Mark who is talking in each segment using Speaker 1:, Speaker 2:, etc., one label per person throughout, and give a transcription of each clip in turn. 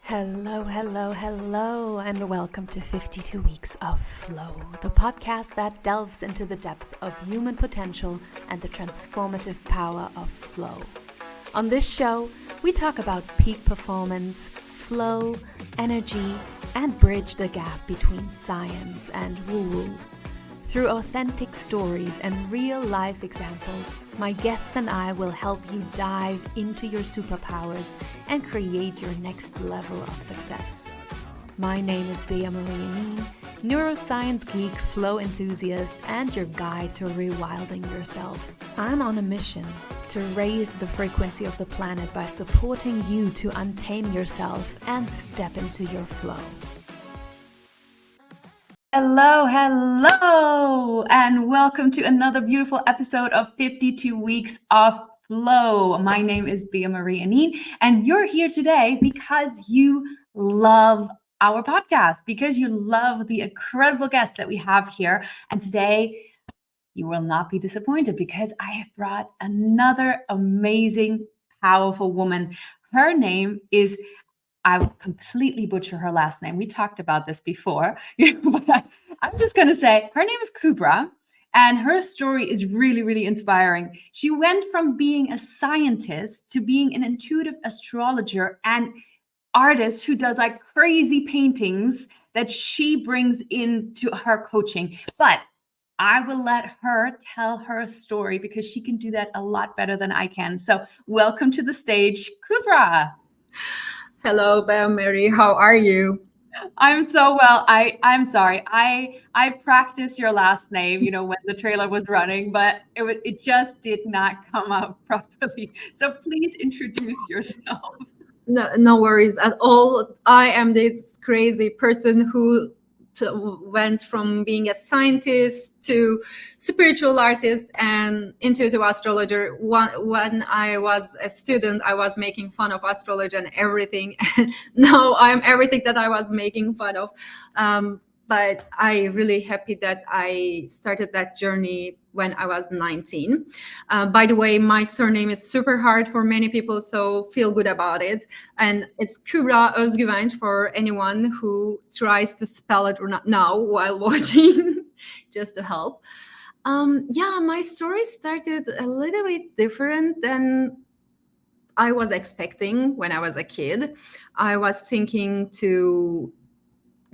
Speaker 1: Hello, hello, hello, and welcome to 52 Weeks of Flow, the podcast that delves into the depth of human potential and the transformative power of flow. On this show, we talk about peak performance, flow, energy, and bridge the gap between science and woo-woo. Through authentic stories and real-life examples, my guests and I will help you dive into your superpowers and create your next level of success. My name is Bea-Marie, neuroscience geek, flow enthusiast, and your guide to rewilding yourself. I'm on a mission to raise the frequency of the planet by supporting you to untame yourself and step into your flow. Hello, and welcome to another beautiful episode of 52 Weeks of Flow. My name is Bea-Marie, and you're here today because you love our podcast, because you love the incredible guests that we have here. And today, you will not be disappointed because I have brought another amazing, powerful woman. Her name is, I will completely butcher her last name. We talked about this before, but I'm just going to say her name is Kübra, and her story is really, really inspiring. She went from being a scientist to being an intuitive astrologer and artist who does like crazy paintings that she brings into her coaching. But I will let her tell her story because she can do that a lot better than I can. So welcome to the stage, Kübra.
Speaker 2: Hello, Bea-Marie. How are you?
Speaker 1: I'm so well. I'm sorry. I practiced your last name, when the trailer was running, but it just did not come out properly. So please introduce yourself.
Speaker 2: No worries at all. I am this crazy person who went from being a scientist to spiritual artist and intuitive astrologer. When I was a student, I was making fun of astrology and everything. Now I'm everything that I was making fun of. But I'm really happy that I started that journey when I was 19. By the way, my surname is super hard for many people, so feel good about it. And it's Kübra Özgüvenç for anyone who tries to spell it or not now while watching, just to help. My story started a little bit different than I was expecting when I was a kid. I was thinking to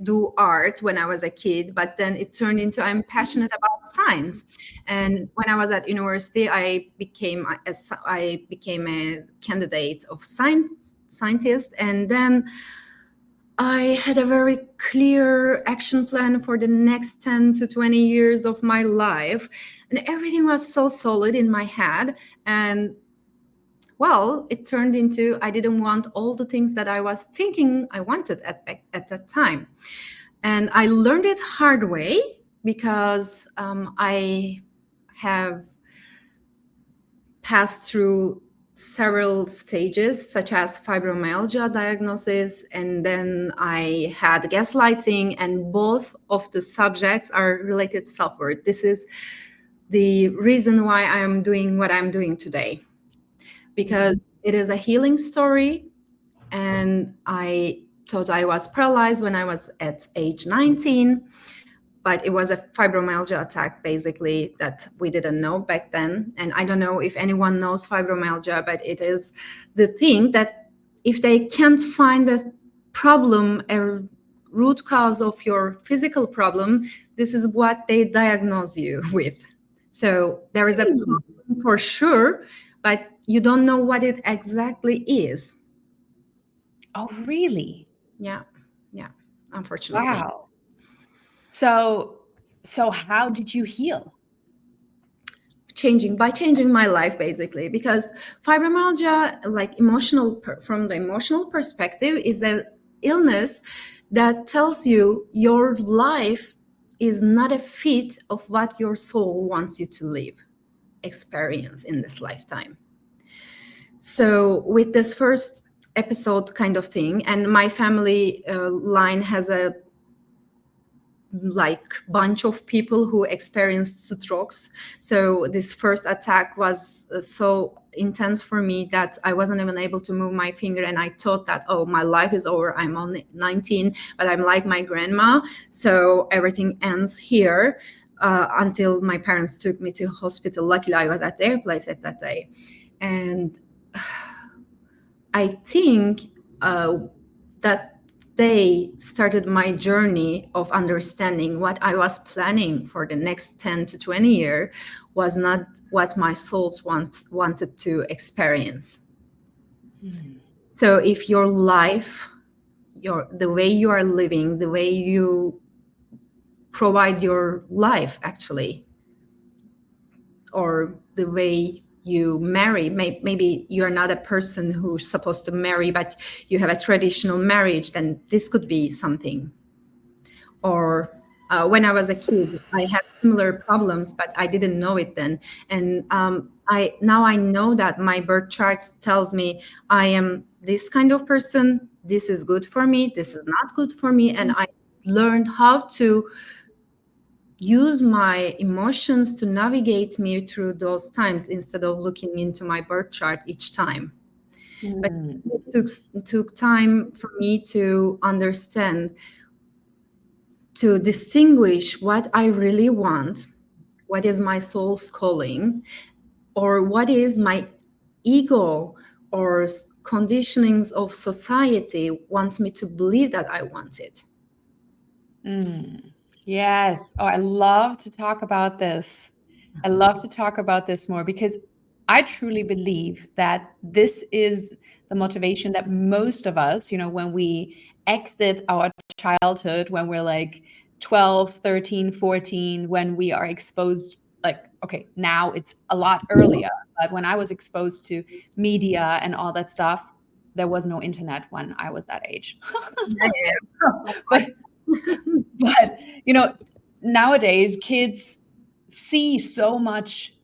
Speaker 2: do art when I was a kid, but then it turned into I'm passionate about science. And when I was at university, I became a candidate of scientist, and then I had a very clear action plan for the next 10 to 20 years of my life, and everything was so solid in my head. And well, it turned into I didn't want all the things that I was thinking I wanted at that time. And I learned it hard way because I have passed through several stages, such as fibromyalgia diagnosis, and then I had gaslighting, and both of the subjects are related to self-worth. This is the reason why I'm doing what I'm doing today, because it is a healing story. And I thought I was paralyzed when I was at age 19, but it was a fibromyalgia attack, basically, that we didn't know back then. And I don't know if anyone knows fibromyalgia, but it is the thing that if they can't find a problem, a root cause of your physical problem, this is what they diagnose you with. So there is a problem for sure, but you don't know what it exactly is.
Speaker 1: Oh, really?
Speaker 2: Yeah. Unfortunately.
Speaker 1: Wow. So how did you heal?
Speaker 2: By changing my life, basically, because fibromyalgia, like from the emotional perspective, is an illness that tells you your life is not a fit of what your soul wants you to experience in this lifetime. So with this first episode kind of thing, and my family line has a like bunch of people who experienced strokes. So this first attack was so intense for me that I wasn't even able to move my finger, and I thought that, oh, my life is over. I'm only 19, but I'm like my grandma, so everything ends here. Until my parents took me to hospital. Luckily, I was at their place at that day, and I think that they started my journey of understanding what I was planning for the next 10 to 20 years was not what my souls wanted to experience. So if your life, the way you are living, the way you provide your life actually, or the way you marry, maybe you're not a person who's supposed to marry, but you have a traditional marriage, then this could be something. Or when I was a kid, I had similar problems, but I didn't know it then. And now I know that my birth chart tells me I am this kind of person. This is good for me. This is not good for me. And I learned how to use my emotions to navigate me through those times instead of looking into my birth chart each time. But it took time for me to understand, to distinguish what I really want, what is my soul's calling, or what is my ego or conditionings of society wants me to believe that I want it.
Speaker 1: Yes. Oh, I love to talk about this. I love to talk about this more because I truly believe that this is the motivation that most of us, when we exit our childhood, when we're like 12, 13, 14, when we are exposed, like, okay, now it's a lot earlier, but when I was exposed to media and all that stuff, there was no internet when I was that age. But nowadays kids see so much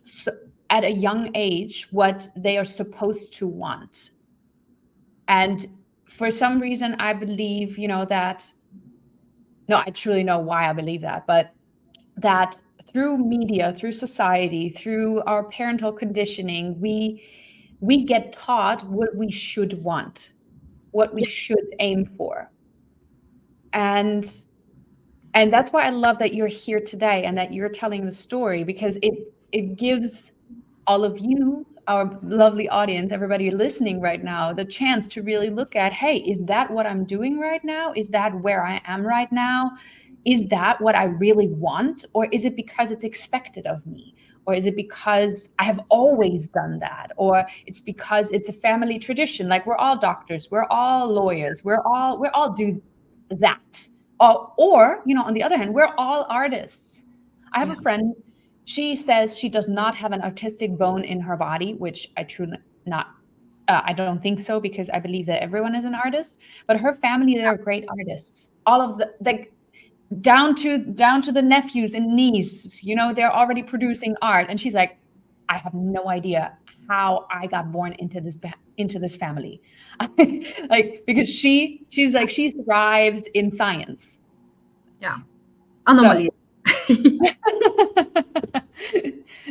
Speaker 1: at a young age what they are supposed to want. And for some reason, I believe, that, no, I truly know why I believe that, but that through media, through society, through our parental conditioning, we get taught what we should want, what we should aim for. And that's why I love that you're here today and that you're telling the story, because it gives all of you, our lovely audience, everybody listening right now, the chance to really look at, hey, is that what I'm doing right now? Is that where I am right now? Is that what I really want? Or is it because it's expected of me? Or is it because I have always done that? Or it's because it's a family tradition. Like, we're all doctors, we're all lawyers, we're all do that. Or, on the other hand, we're all artists. I have a friend, she says she does not have an artistic bone in her body, which I truly I don't think so, because I believe that everyone is an artist. But her family, they're great artists. All of down to the nephews and nieces, they're already producing art. And she's like, I have no idea how I got born into this family. Like, because she's like, she thrives in science.
Speaker 2: Yeah. Anomaly.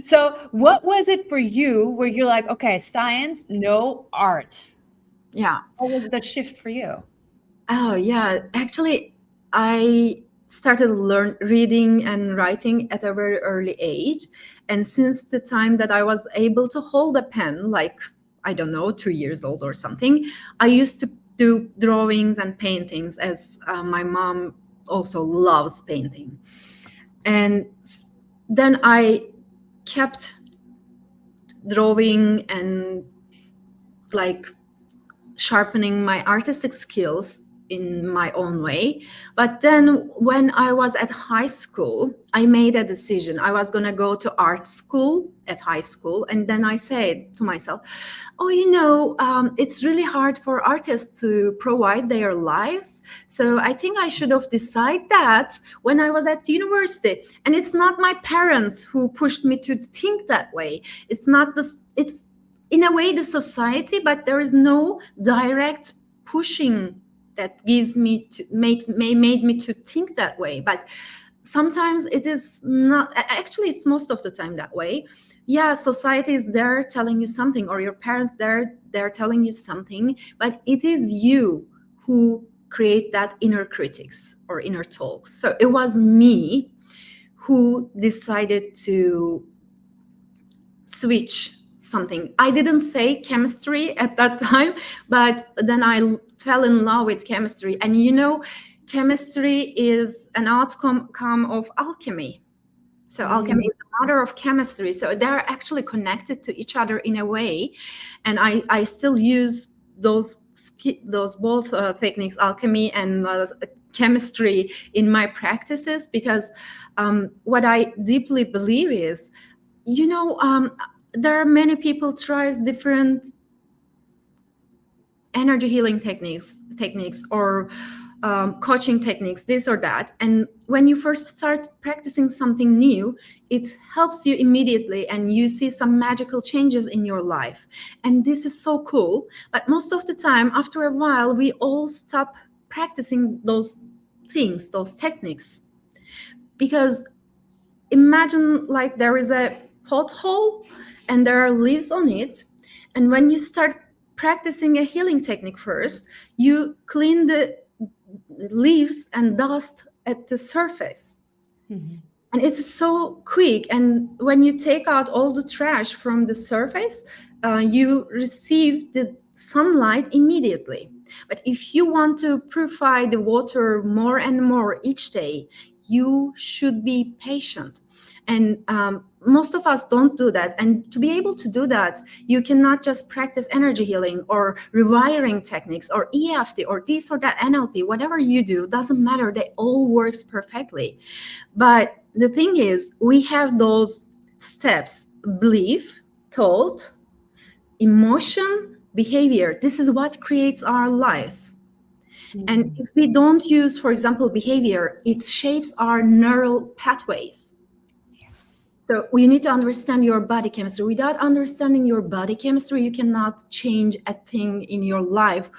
Speaker 1: So what was it for you where you're like, okay, science, no art?
Speaker 2: Yeah.
Speaker 1: What was that shift for you?
Speaker 2: Oh, yeah. Actually, I started reading and writing at a very early age. And since the time that I was able to hold a pen, like, I don't know, 2 years old or something, I used to do drawings and paintings, as my mom also loves painting. And then I kept drawing and like sharpening my artistic skills in my own way. But then when I was at high school, I made a decision. I was going to go to art school at high school. And then I said to myself, oh, it's really hard for artists to provide their lives. So I think I should have decided that when I was at the university. And it's not my parents who pushed me to think that way. It's in a way the society, but there is no direct pushing that gives me made me to think that way. But sometimes it is not, actually it's most of the time that way. Yeah, society is there telling you something, or your parents they're telling you something, but it is you who create that inner critics or inner talks. So it was me who decided to switch something. I didn't say chemistry at that time, but then I fell in love with chemistry. And chemistry is an outcome of alchemy. So alchemy is the mother of chemistry. So they're actually connected to each other in a way. And I still use those both techniques, alchemy and chemistry, in my practices, because what I deeply believe is, there are many people tries different energy healing techniques or coaching techniques, this or that. And when you first start practicing something new, it helps you immediately and you see some magical changes in your life. And this is so cool. But most of the time, after a while, we all stop practicing those things, those techniques. Because imagine like there is a pothole and there are leaves on it. And when you start practicing a healing technique first, you clean the leaves and dust at the surface. And it's so quick. And when you take out all the trash from the surface, you receive the sunlight immediately. But if you want to purify the water more and more each day, you should be patient. And most of us don't do that. And to be able to do that, you cannot just practice energy healing or rewiring techniques or EFT or this or that, NLP, whatever you do, doesn't matter. They all works perfectly. But the thing is, we have those steps: belief, thought, emotion, behavior. This is what creates our lives. And if we don't use, for example, behavior, it shapes our neural pathways. So you need to understand your body chemistry. Without understanding your body chemistry, you cannot change a thing in your life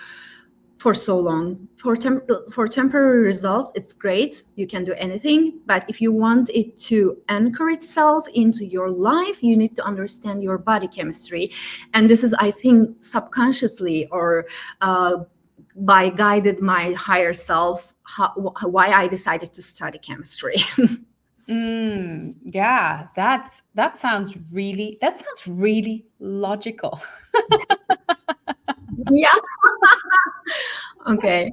Speaker 2: for so long. For temporary results, it's great. You can do anything. But if you want it to anchor itself into your life, you need to understand your body chemistry. And this is, I think, subconsciously or by guided my higher self, why I decided to study chemistry.
Speaker 1: Yeah, that sounds really logical.
Speaker 2: Yeah. Okay.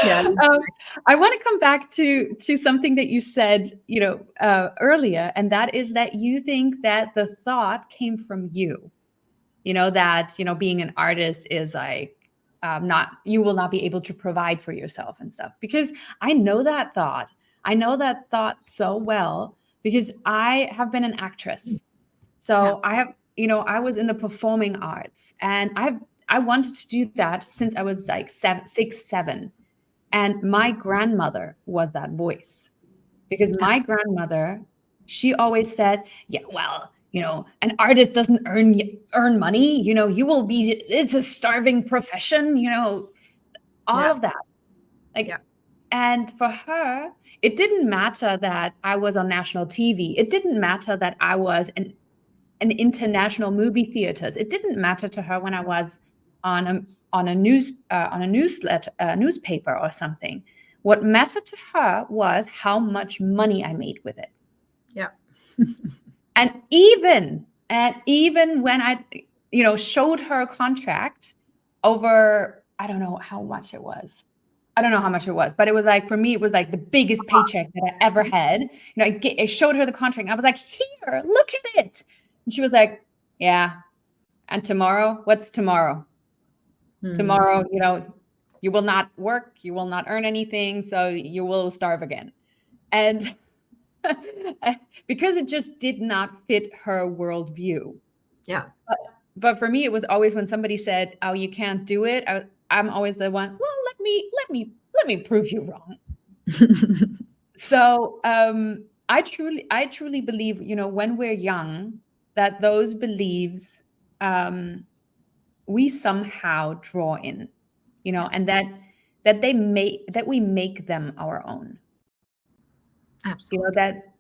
Speaker 2: Yeah.
Speaker 1: I want to come back to something that you said, earlier, and that is that you think that the thought came from you. That being an artist is like you will not be able to provide for yourself and stuff. Because I know that thought. I know that thought so well because I have been an actress. So I have, I was in the performing arts, and I wanted to do that since I was like 6, 7. And my grandmother was that voice, because my grandmother, she always said, yeah, well, an artist doesn't earn money. It's a starving profession, all of that. And for her, it didn't matter that I was on national TV. It didn't matter that I was in international movie theaters. It didn't matter to her when I was on a newspaper or something. What mattered to her was how much money I made with it.
Speaker 2: Yeah.
Speaker 1: And even when I, showed her a contract over, I don't know how much it was. I don't know how much it was, but it was like, for me, it was like the biggest paycheck that I ever had. I showed her the contract and I was like, here, look at it. And she was like, yeah. And tomorrow, what's tomorrow? Tomorrow, you will not work, you will not earn anything, so you will starve again. And because it just did not fit her worldview.
Speaker 2: Yeah.
Speaker 1: But for me, it was always when somebody said, "Oh, you can't do it," I'm always the one. Well, let me prove you wrong. So I truly believe, when we're young, that those beliefs we somehow draw in, and that we make them our own.
Speaker 2: Absolutely.
Speaker 1: that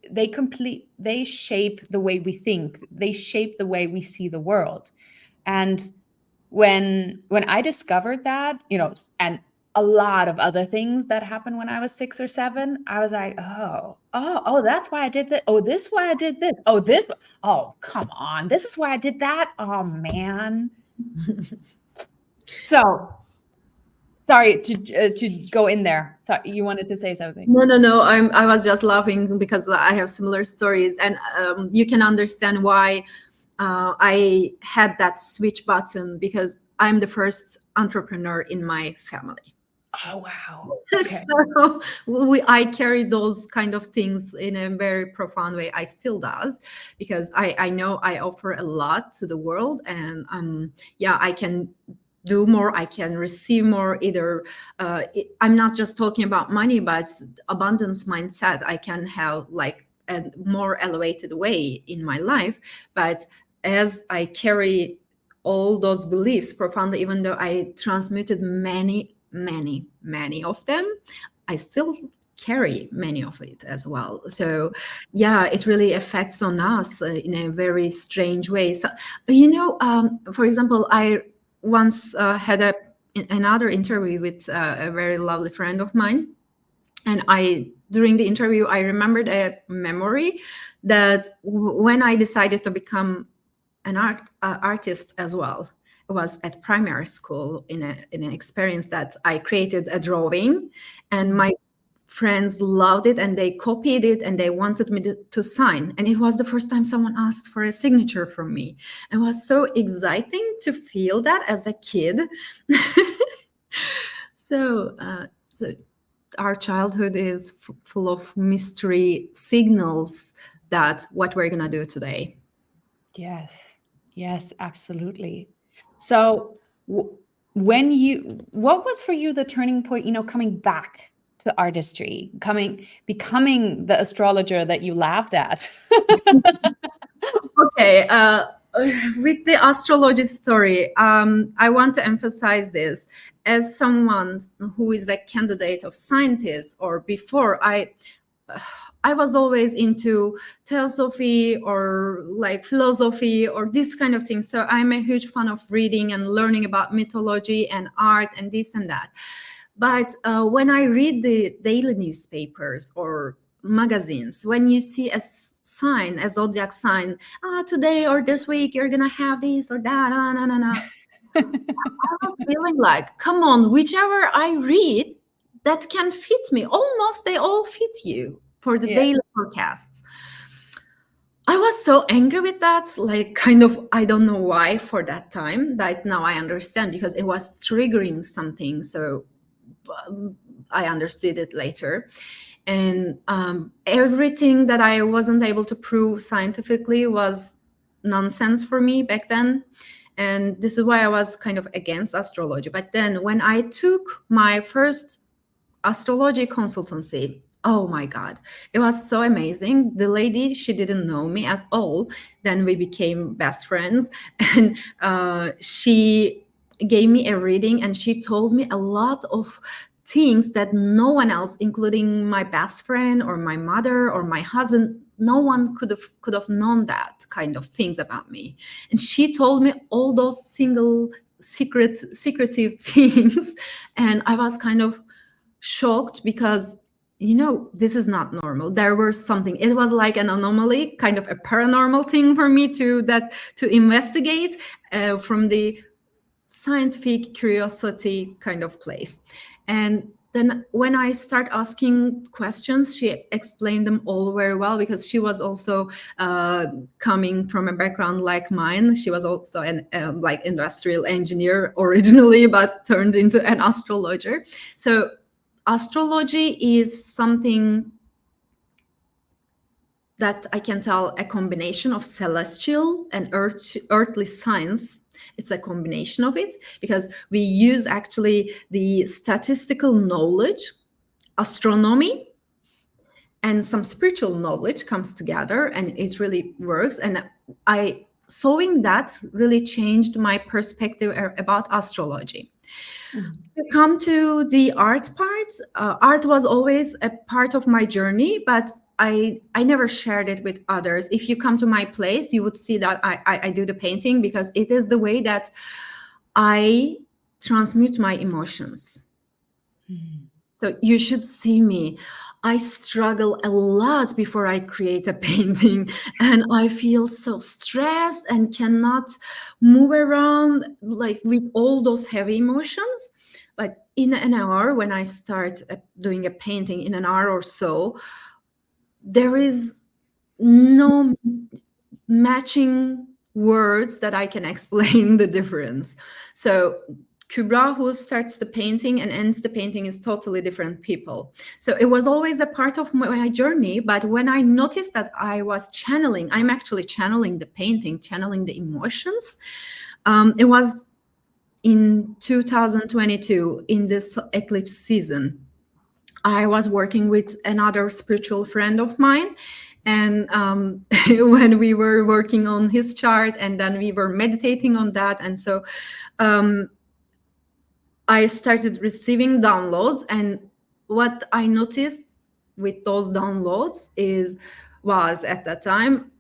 Speaker 1: they shape the way we think, they shape the way we see the world. And when I discovered that, and a lot of other things that happened when I was 6 or 7, I was like, oh, that's why I did that. Oh, this is why I did this. Oh, come on, this is why I did that. Oh man. So sorry to go in there. So you wanted to say something?
Speaker 2: No. I was just laughing because I have similar stories, and you can understand why I had that switch button, because I'm the first entrepreneur in my family.
Speaker 1: Oh wow. Okay.
Speaker 2: So I carry those kind of things in a very profound way. I still does, because I know I offer a lot to the world, and yeah, I can do more, I can receive more. Either I'm not just talking about money, but abundance mindset. I can have like a more elevated way in my life, but as I carry all those beliefs profoundly, even though I transmuted many of them, I still carry many of it as well. So yeah, it really affects on us in a very strange way. So for example, I once had another interview with a very lovely friend of mine, and during the interview I remembered a memory that when I decided to become an artist as well, it was at primary school, in an experience that I created a drawing, and my friends loved it and they copied it and they wanted me to sign, and it was the first time someone asked for a signature from me. It was so exciting to feel that as a kid. So our childhood is full of mystery signals that what we're gonna do today.
Speaker 1: Yes, absolutely. So what was for you the turning point, coming back to artistry, becoming the astrologer that you laughed at?
Speaker 2: Okay, with the astrology story, I want to emphasize this. As someone who is a candidate of scientist, or before, I was always into theosophy or like philosophy or this kind of thing. So I'm a huge fan of reading and learning about mythology and art and this and that. But when I read the daily newspapers or magazines, when you see a sign, a zodiac sign, today or this week you're gonna have this or that, I was feeling like, come on, whichever I read that can fit me. Almost they all fit you for the
Speaker 1: Yeah.
Speaker 2: daily forecasts. I was so angry with that, like kind of, I don't know why for that time, but now I understand, because it was triggering something. So I understood it later. And everything that I wasn't able to prove scientifically was nonsense for me back then. And this is why I was kind of against astrology. But then when I took my first astrology consultancy, oh my God, it was so amazing. The lady, she didn't know me at all. Then we became best friends. And she gave me a reading, and she told me a lot of things that no one else, including my best friend or my mother or my husband, no one could have known that kind of things about me. And she told me all those secretive things, and I was kind of shocked, because this is not normal. There was something, it was like an anomaly, kind of a paranormal thing for me to investigate from the scientific curiosity kind of place. And then when I start asking questions, she explained them all very well, because she was also coming from a background like mine. She was also an like industrial engineer originally, but turned into an astrologer. So astrology is something that I can tell a combination of celestial and earthly science. It's a combination of it, because we use actually the statistical knowledge, astronomy, and some spiritual knowledge comes together, and it really works. And sewing that really changed my perspective about astrology. To come to the art part, art was always a part of my journey, but I never shared it with others. If you come to my place, you would see that I do the painting because it is the way that I transmute my emotions. So you should see me. I struggle a lot before I create a painting, and I feel so stressed and cannot move around like with all those heavy emotions. But in an hour, when I start doing a painting, in an hour or so, there is no matching words that I can explain the difference. So Kübra, who starts the painting and ends the painting, is totally different people. So it was always a part of my journey. But when I noticed that I was channeling, I'm actually channeling the painting, channeling the emotions. It was in 2022, in this eclipse season. I was working with another spiritual friend of mine. And when we were working on his chart, and then we were meditating on that. And so I started receiving downloads, and what I noticed with those downloads was at that time,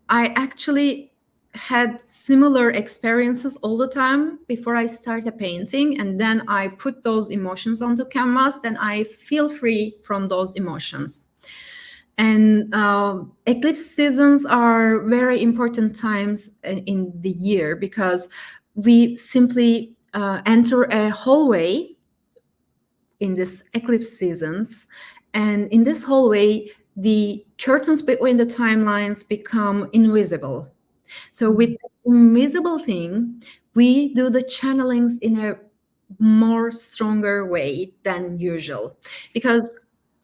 Speaker 2: I actually had similar experiences all the time before I start a painting, and then I put those emotions onto canvas, then I feel free from those emotions. And eclipse seasons are very important times in the year because we simply enter a hallway in this eclipse seasons, and in this hallway the curtains between the timelines become invisible. So with the invisible thing, we do the channelings in a more stronger way than usual. Because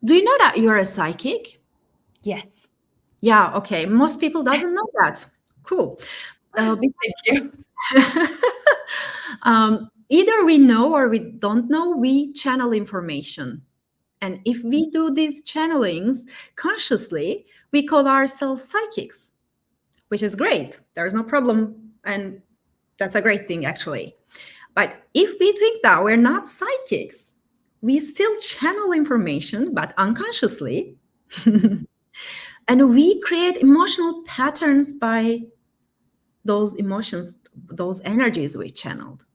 Speaker 2: do you know that you're a psychic?
Speaker 1: Yes.
Speaker 2: Yeah, okay. Most people doesn't know that. Cool.
Speaker 1: Thank you.
Speaker 2: Either we know or we don't know, we channel information. And if we do these channelings consciously, we call ourselves psychics, which is great. There's no problem. And that's a great thing, actually. But if we think that we're not psychics, we still channel information, but unconsciously. And we create emotional patterns by those emotions, those energies we channeled.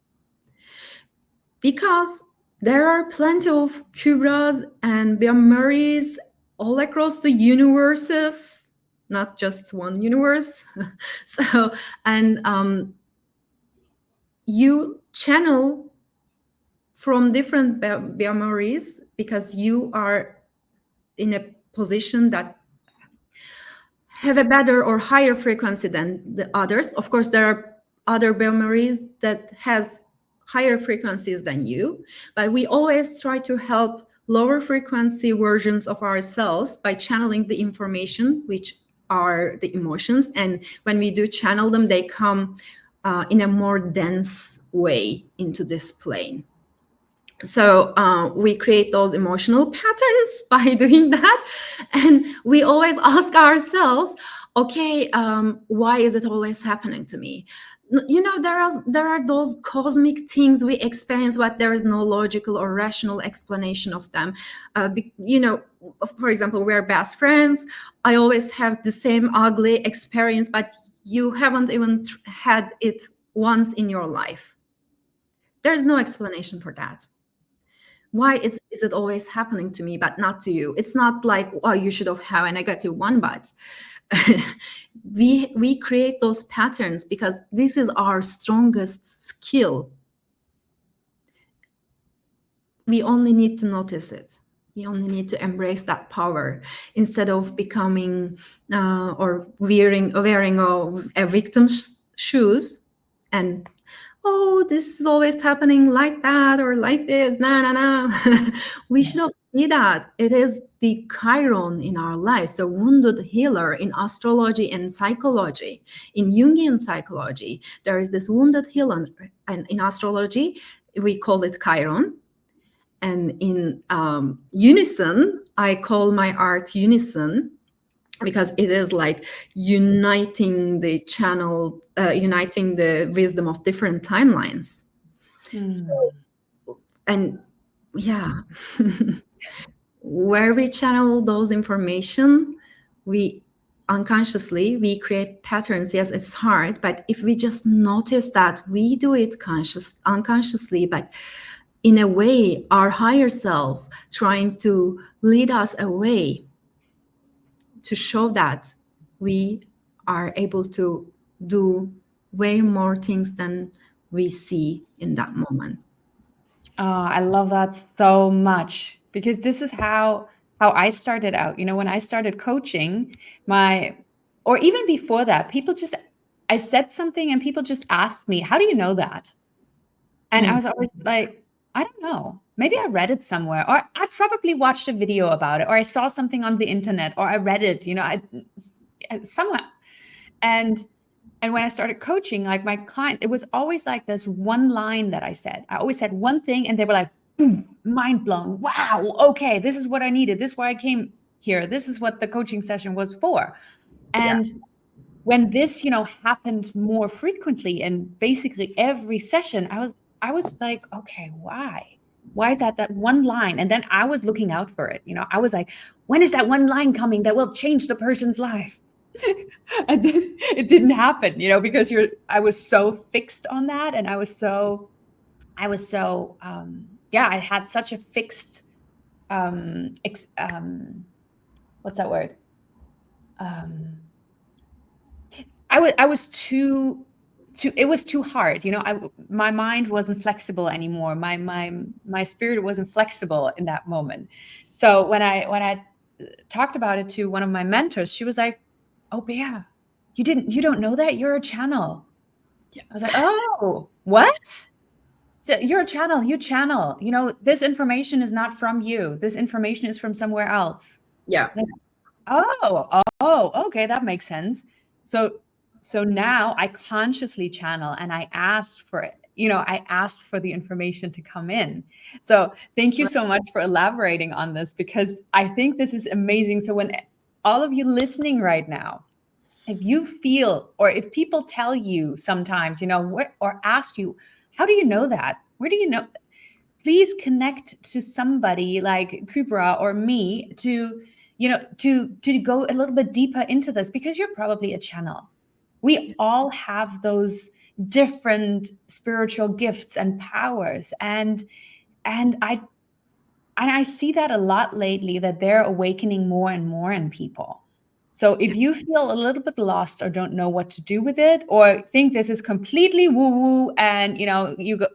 Speaker 2: Because there are plenty of Kübras and Bea-Maries all across the universes, not just one universe. So, and you channel from different Bea-Maries because you are in a position that have a better or higher frequency than the others. Of course, there are other Bea-Maries that has higher frequencies than you, but we always try to help lower frequency versions of ourselves by channeling the information, which are the emotions. And when we do channel them, they come in a more dense way into this plane. So we create those emotional patterns by doing that. And we always ask ourselves, okay, why is it always happening to me? You know, there are those cosmic things we experience, but there is no logical or rational explanation of them. You know, for example, we're best friends. I always have the same ugly experience, but you haven't even had it once in your life. There's no explanation for that. Why is it always happening to me but not to you? It's not like, oh, you should have had a negative one, but we create those patterns because this is our strongest skill. We only need to notice it. We only need to embrace that power instead of becoming or wearing a victim's shoes and, oh, this is always happening like that or like this. No. We should see that it is the Chiron in our lives, the wounded healer in astrology and psychology. In Jungian psychology, there is this wounded healer, and in astrology, we call it Chiron. And in unison, I call my art unison, because it is like uniting the channel, uniting the wisdom of different timelines. So And yeah, where we channel those information, we unconsciously we create patterns. Yes, it's hard, but if we just notice that we do it unconsciously, but in a way our higher self trying to lead us away, to show that we are able to do way more things than we see in that moment.
Speaker 1: Oh, I love that so much, because this is how I started out. You know, when I started coaching, or even before that, I said something and people just asked me, "How do you know that?" And I was always like, "I don't know. Maybe I read it somewhere, or I probably watched a video about it, or I saw something on the internet, or I read it, somewhere." And when I started coaching, like my client, it was always like this one line that I said. I always said one thing and they were like, boom, mind blown. Wow. Okay. This is what I needed. This is why I came here. This is what the coaching session was for. And when this, happened more frequently and basically every session, I was like, okay, why? Why is that one line? And then I was looking out for it. I was like, when is that one line coming that will change the person's life? And then it didn't happen, because I was so fixed on that. And I had such a fixed, what's that word? I was too, it was too hard. My mind wasn't flexible anymore. My spirit wasn't flexible in that moment. So when I talked about it to one of my mentors, she was like, "Oh, Bea, you don't know that? You're a channel." Yeah. I was like, "Oh, what?" So you're a channel, you channel. This information is not from you. This information is from somewhere else.
Speaker 2: Yeah.
Speaker 1: Like, okay, that makes sense. So now I consciously channel and I ask for it. I ask for the information to come in. So thank you so much for elaborating on this, because I think this is amazing. So when all of you listening right now, if you feel, or if people tell you sometimes, or ask you, how do you know that? Where do you know? Please connect to somebody like Kübra or me to go a little bit deeper into this, because you're probably a channel. We all have those different spiritual gifts and powers, and I see that a lot lately, that they're awakening more and more in people. So if you feel a little bit lost or don't know what to do with it, or think this is completely woo-woo and you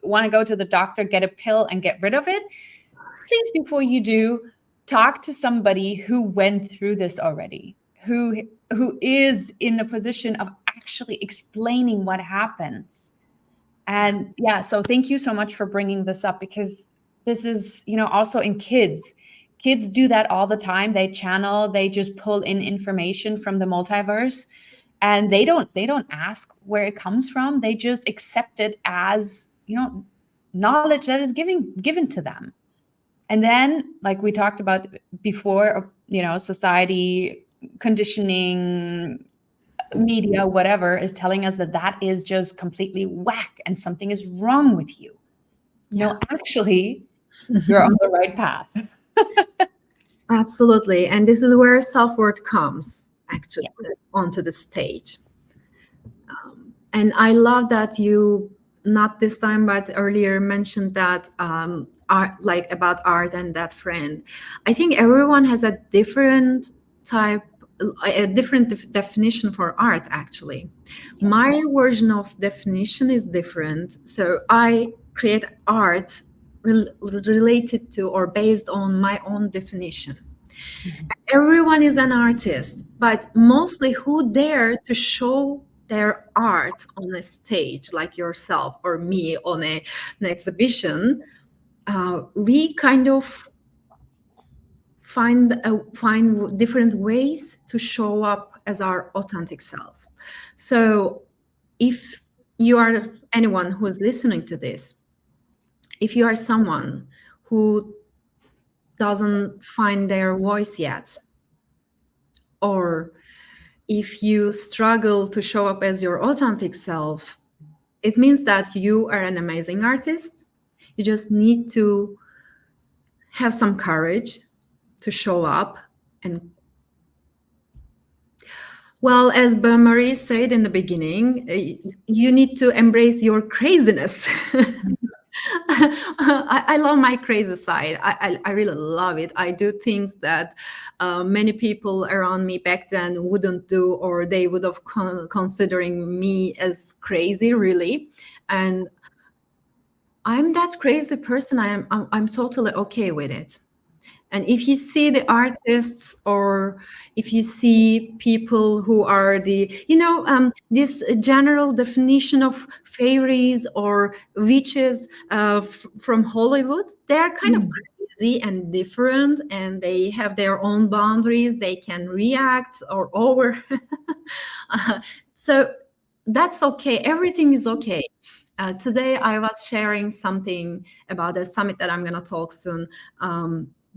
Speaker 1: want to go to the doctor, get a pill and get rid of it, please, before you do, talk to somebody who went through this already, who is in a position of actually explaining what happens. And yeah, so thank you so much for bringing this up, because this is, also in kids. Kids do that all the time. They channel, they just pull in information from the multiverse, and they don't ask where it comes from. They just accept it as, knowledge that is given to them. And then, like we talked about before, society, conditioning, media, whatever, is telling us that is just completely whack and something is wrong with you.
Speaker 2: Yeah.
Speaker 1: No, actually, you're on the right path.
Speaker 2: Absolutely. And this is where self-worth comes actually onto the stage. And I love that you, not this time, but earlier mentioned that art, like about art and that friend. I think everyone has a different definition for art, actually. Yeah. My version of definition is different. So I create art related to or based on my own definition. Mm-hmm. Everyone is an artist, but mostly who dare to show their art on a stage, like yourself or me on an exhibition, we kind of find different ways to show up as our authentic selves. So if you are anyone who is listening to this, if you are someone who doesn't find their voice yet, or if you struggle to show up as your authentic self, it means that you are an amazing artist. You just need to have some courage to show up. And well, as Bea-Marie said in the beginning, you need to embrace your craziness. I love my crazy side. I really love it. I do things that many people around me back then wouldn't do, or they would have considering me as crazy, really. And I'm that crazy person. I'm totally okay with it. And if you see the artists, or if you see people who are this general definition of fairies or witches from Hollywood, they are kind of crazy and different, and they have their own boundaries. They can react or over. So that's okay. Everything is okay. Today, I was sharing something about a summit that I'm going to talk soon.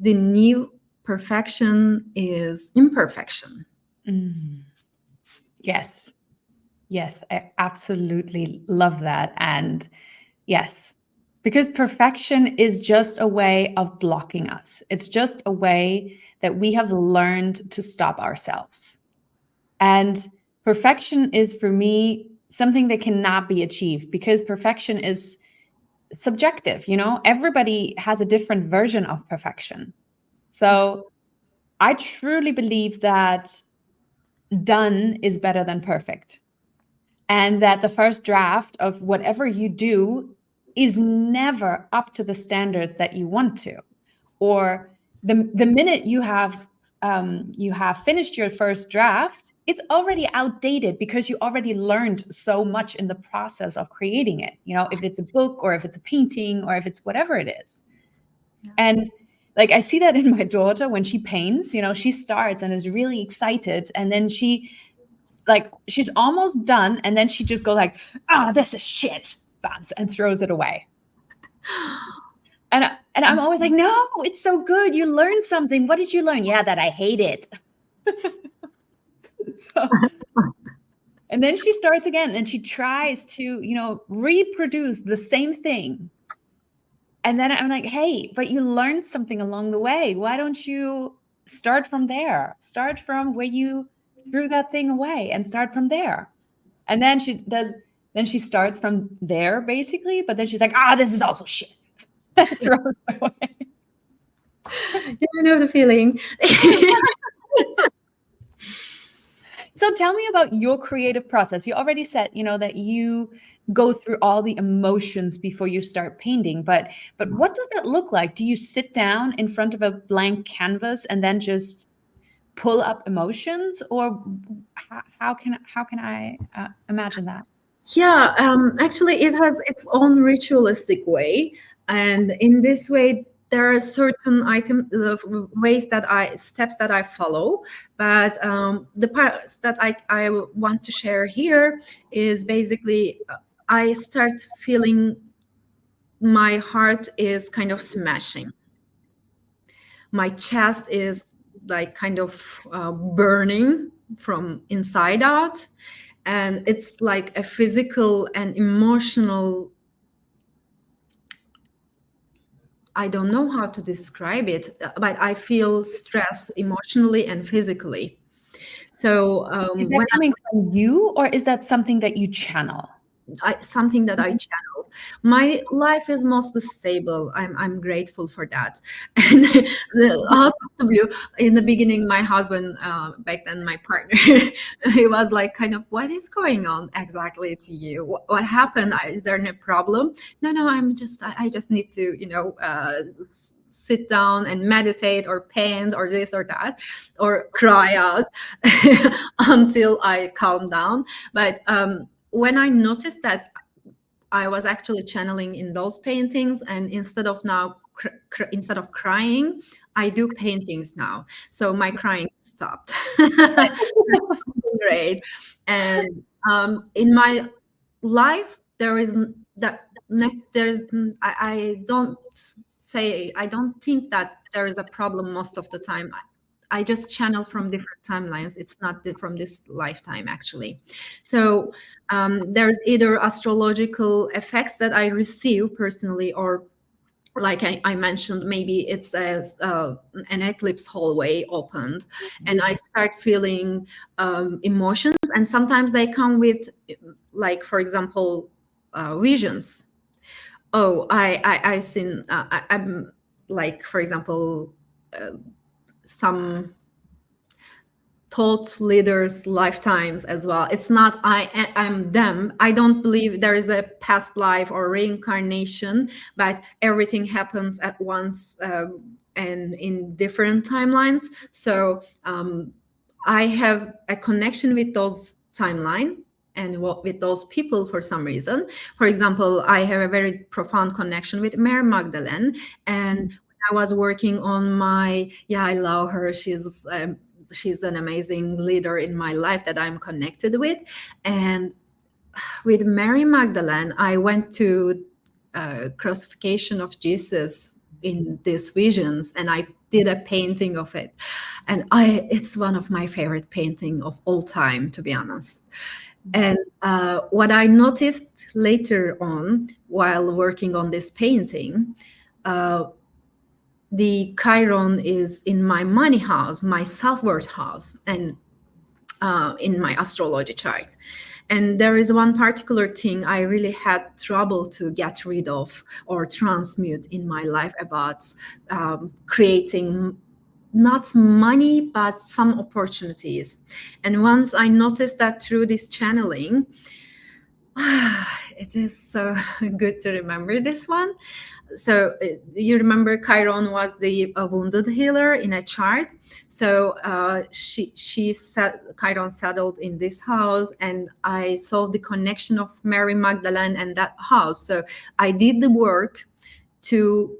Speaker 2: The new perfection is imperfection.
Speaker 1: Yes. Yes, I absolutely love that. And yes, because perfection is just a way of blocking us. It's just a way that we have learned to stop ourselves. And perfection is, for me, something that cannot be achieved, because perfection is subjective. Everybody has a different version of perfection. So I truly believe that done is better than perfect. And that the first draft of whatever you do is never up to the standards that you want to. Or the minute you have finished your first draft, it's already outdated, because you already learned so much in the process of creating it. If it's a book, or if it's a painting, or if it's whatever it is. Yeah. And like, I see that in my daughter when she paints. She starts and is really excited, and then she's almost done, and then she just goes like, "Oh, this is shit," and throws it away. And I'm always like, "No, it's so good. You learned something. What did you learn?" "Yeah, that I hate it." And then she starts again, and she tries to, reproduce the same thing. And then I'm like, "Hey, but you learned something along the way. Why don't you start from there? Start from where you threw that thing away, and start from there." And then she starts from there, basically, but then she's like, "This is also shit." Throws it away.
Speaker 2: Yeah, I know the feeling.
Speaker 1: So tell me about your creative process. You already said, that you go through all the emotions before you start painting, but what does that look like? Do you sit down in front of a blank canvas and then just pull up emotions, or how can I imagine that?
Speaker 2: Yeah, actually, it has its own ritualistic way, and in this way, there are certain steps that I follow. But the parts that I want to share here is basically, I start feeling my heart is kind of smashing. My chest is like kind of burning from inside out. And it's like a physical and emotional, I don't know how to describe it, but I feel stressed emotionally and physically. So
Speaker 1: is that coming from you, or is that something that you channel?
Speaker 2: Something that I channel. My life is mostly stable. I'm grateful for that. And out of the blue, in the beginning, my husband, back then my partner, he was like, kind of, "What is going on exactly to you? What happened? Is there no problem?" No, I just need to, sit down and meditate or paint or this or that, or cry out until I calm down. But when I noticed that I was actually channeling in those paintings, and instead of crying, I do paintings now. So my crying stopped. Great. And in my life, I don't think that there is a problem most of the time. I just channel from different timelines. It's not from this lifetime, actually. So there's either astrological effects that I receive personally, or like I mentioned, maybe it's an eclipse hallway opened, and I start feeling emotions, and sometimes they come with, like, for example, visions. Oh, I've seen, I'm like, for example, some thought leaders' lifetimes as well. It's not I'm them. I don't believe there is a past life or reincarnation, but everything happens at once, and in different timelines. So I have a connection with those timeline and with those people for some reason. For example, I have a very profound connection with Mary Magdalene, and when I was working on my, yeah, I love her. She's an amazing leader in my life that I'm connected with. And with Mary Magdalene, I went to crucifixion of Jesus in these visions, and I did a painting of it. And it's one of my favorite painting of all time, to be honest. And what I noticed later on while working on this painting, the Chiron is in my money house, my self-worth house, and in my astrology chart. And there is one particular thing I really had trouble to get rid of or transmute in my life about creating not money, but some opportunities. And once I noticed that through this channeling, it is so good to remember this one. So you remember Chiron was the wounded healer in a chart. So Chiron settled in this house, and I saw the connection of Mary Magdalene and that house. So I did the work to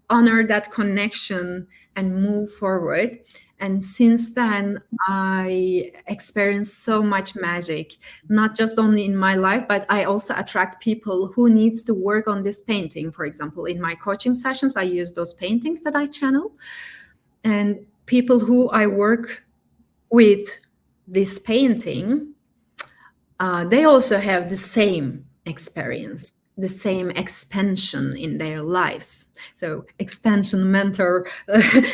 Speaker 2: honor that connection and move forward. And since then, I experienced so much magic, not just only in my life, but I also attract people who needs to work on this painting. For example, in my coaching sessions, I use those paintings that I channel. And people who I work with this painting, they also have the same experience, the same expansion in their lives. So expansion mentor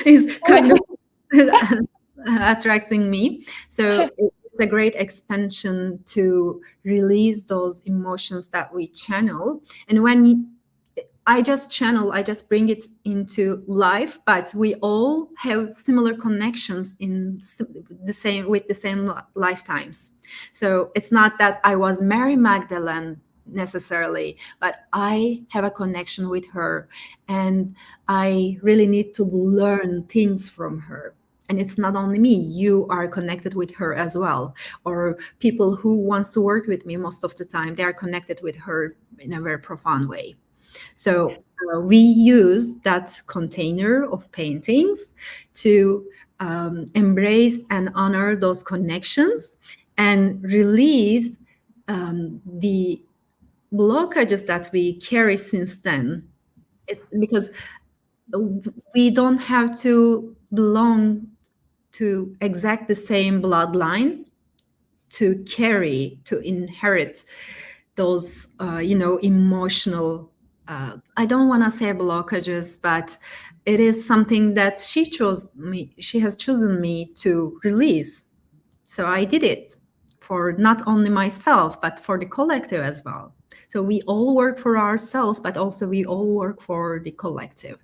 Speaker 2: is kind of attracting me. So it's a great expansion to release those emotions that we channel. And when I just channel, I just bring it into life, but we all have similar connections in the same lifetimes. So it's not that I was Mary Magdalene necessarily, but I have a connection with her, and I really need to learn things from her. And it's not only me, you are connected with her as well. Or people who wants to work with me, most of the time, they are connected with her in a very profound way. So we use that container of paintings to embrace and honor those connections and release the blockages that we carry since then. Because we don't have to belong to exact the same bloodline to inherit those, emotional, I don't want to say blockages, but it is something that she has chosen me to release. So I did it for not only myself, but for the collective as well. So we all work for ourselves, but also we all work for the collective.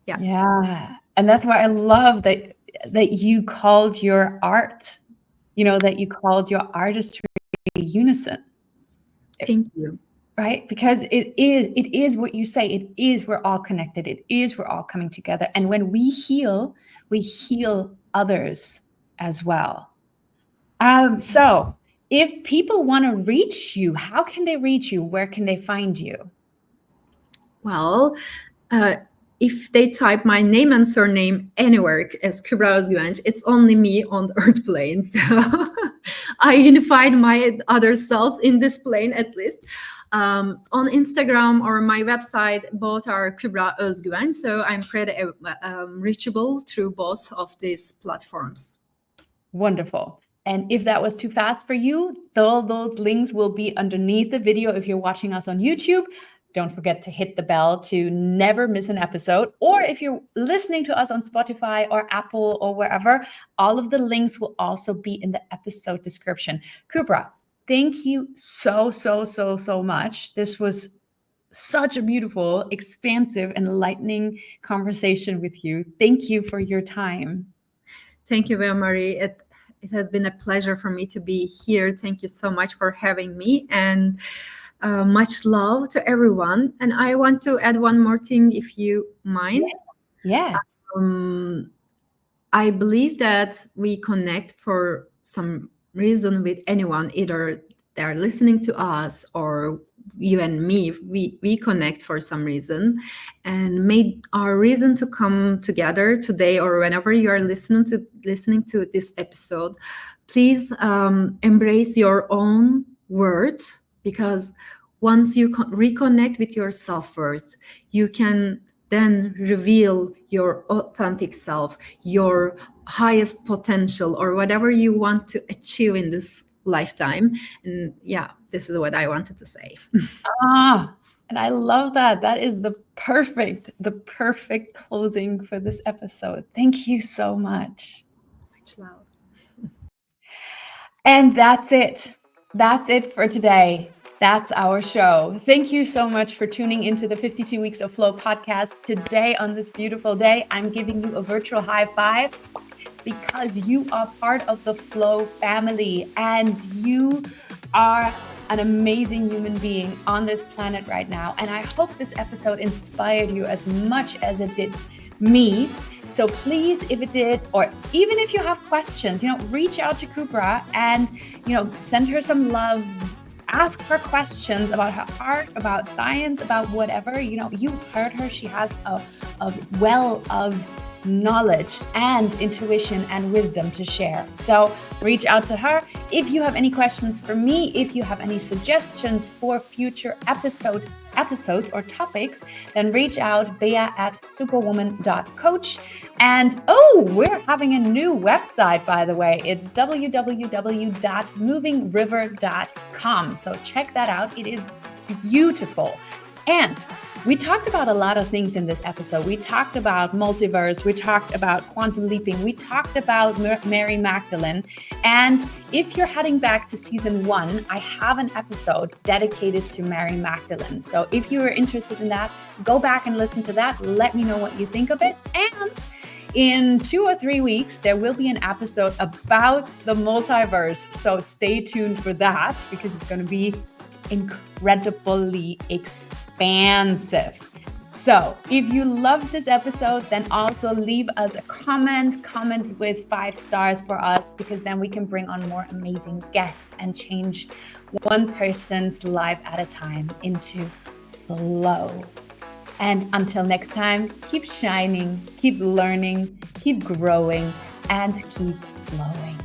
Speaker 1: Yeah. And that's why I love that you called your art, that you called your artistry unison.
Speaker 2: Thank you.
Speaker 1: Right? Because it is what you say. It is, we're all connected. It is, we're all coming together. And when we heal others as well. So if people want to reach you, how can they reach you? Where can they find you?
Speaker 2: Well, if they type my name and surname anywhere as Kübra Özgüvenç, it's only me on the earth plane. So I unified my other selves in this plane at least. On Instagram or my website, both are Kübra Özgüvenç. So I'm pretty reachable through both of these platforms.
Speaker 1: Wonderful. And if that was too fast for you, all those links will be underneath the video if you're watching us on YouTube. don't forget to hit the bell to never miss an episode. Or if you're listening to us on Spotify or Apple or wherever, all of the links will also be in the episode description. Kübra, thank you so much. This was such a beautiful, expansive, enlightening conversation with you. Thank you for your time.
Speaker 2: Thank you, Bea-Marie. It has been a pleasure for me to be here. Thank you so much for having me, and much love to everyone. And I want to add one more thing, if you mind.
Speaker 1: Yeah.
Speaker 2: I believe that we connect for some reason with anyone, either they're listening to us or you and me. We connect for some reason, and made our reason to come together today or whenever you are listening to this episode. Please embrace your own worth, because once you reconnect with your self-worth, you can then reveal your authentic self, your highest potential, or whatever you want to achieve in this lifetime. And yeah, this is what I wanted to say.
Speaker 1: And I love that. That is the perfect closing for this episode. Thank you so much.
Speaker 2: Much love.
Speaker 1: And that's it. That's it for today. That's our show. Thank you so much for tuning into the 52 Weeks of Flow podcast. Today, on this beautiful day, I'm giving you a virtual high five, because you are part of the Flow family, and you are an amazing human being on this planet right now. And I hope this episode inspired you as much as it did me. So please, if it did, or even if you have questions, reach out to Kübra and, send her some love. Ask her questions about her art, about science, about whatever. You heard her. She has a well of knowledge and intuition and wisdom to share. So reach out to her. If you have any questions for me, if you have any suggestions for future episodes or topics, then reach out bea@superwoman.coach. And we're having a new website, by the way. It's www.movingriver.com. So check that out. It is beautiful. And we talked about a lot of things in this episode. We talked about multiverse. We talked about quantum leaping. We talked about Mary Magdalene. And if you're heading back to season 1, I have an episode dedicated to Mary Magdalene. So if you are interested in that, go back and listen to that. Let me know what you think of it. And in 2 or 3 weeks, there will be an episode about the multiverse. So stay tuned for that, because it's going to be incredibly expansive. So if you loved this episode, then also leave us a comment with 5 stars for us, because then we can bring on more amazing guests and change one person's life at a time into flow. And until next time, keep shining, keep learning, keep growing, and keep flowing.